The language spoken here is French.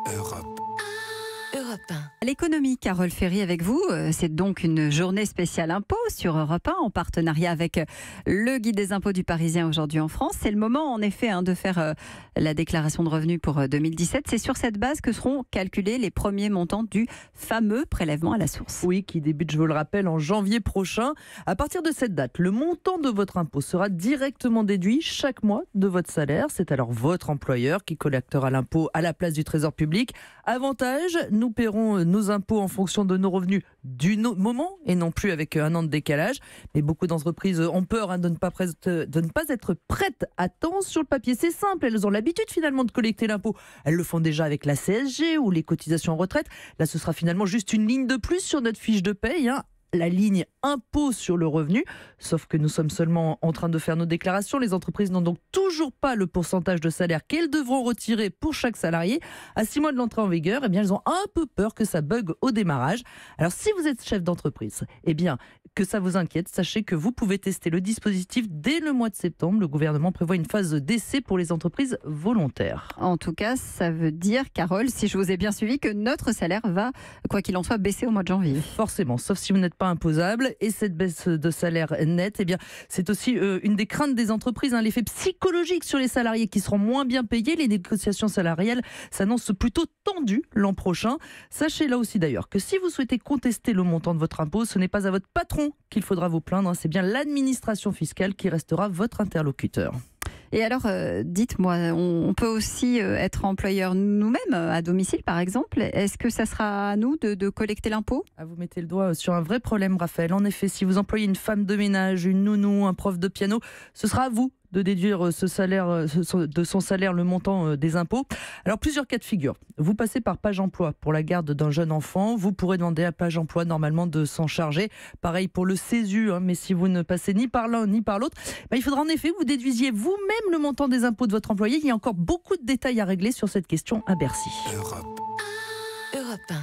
Europe. Europe 1. L'économie, Carole Ferry avec vous. C'est donc une journée spéciale impôt sur Europe 1 en partenariat avec le guide des impôts du Parisien aujourd'hui en France. C'est le moment en effet de faire la déclaration de revenus pour 2017. C'est sur cette base que seront calculés les premiers montants du fameux prélèvement à la source. Oui, qui débute, je vous le rappelle, en janvier prochain. À partir de cette date, le montant de votre impôt sera directement déduit chaque mois de votre salaire. C'est alors votre employeur qui collectera l'impôt à la place du Trésor public. Avantage, nous paierons nos impôts en fonction de nos revenus du moment et non plus avec un an de décalage. Mais beaucoup d'entreprises ont peur de ne pas être prêtes à temps sur le papier. C'est simple, elles ont l'habitude finalement de collecter l'impôt. Elles le font déjà avec la CSG ou les cotisations en retraite. Là, ce sera finalement juste une ligne de plus sur notre fiche de paye, la ligne impôt sur le revenu, sauf que nous sommes seulement en train de faire nos déclarations. Les entreprises n'ont donc toujours pas le pourcentage de salaire qu'elles devront retirer pour chaque salarié. À 6 mois de l'entrée en vigueur, elles ont un peu peur que ça bug au démarrage. Alors si vous êtes chef d'entreprise, que ça vous inquiète, sachez que vous pouvez tester le dispositif dès le mois de septembre. Le gouvernement prévoit une phase d'essai pour les entreprises volontaires. En tout cas, ça veut dire, Carole, si je vous ai bien suivi, que notre salaire va, quoi qu'il en soit, baisser au mois de janvier. Forcément, sauf si vous n'êtes pas imposable. Et cette baisse de salaire net, c'est aussi une des craintes des entreprises, l'effet psychologique sur les salariés qui seront moins bien payés. Les négociations salariales s'annoncent plutôt tendues l'an prochain. Sachez là aussi d'ailleurs que si vous souhaitez contester le montant de votre impôt, ce n'est pas à votre patron qu'il faudra vous plaindre, c'est bien l'administration fiscale qui restera votre interlocuteur. Et alors, dites-moi, on peut aussi être employeur nous-mêmes, à domicile par exemple. Est-ce que ça sera à nous de collecter l'impôt ? Vous mettez le doigt sur un vrai problème, Raphaël. En effet, si vous employez une femme de ménage, une nounou, un prof de piano, ce sera à vous de déduire de son salaire le montant des impôts. Alors, plusieurs cas de figure. Vous passez par Page Emploi pour la garde d'un jeune enfant. Vous pourrez demander à Page Emploi normalement de s'en charger. Pareil pour le CESU, mais si vous ne passez ni par l'un ni par l'autre, il faudra en effet que vous déduisiez vous-même le montant des impôts de votre employé. Il y a encore beaucoup de détails à régler sur cette question à Bercy. Europe 1.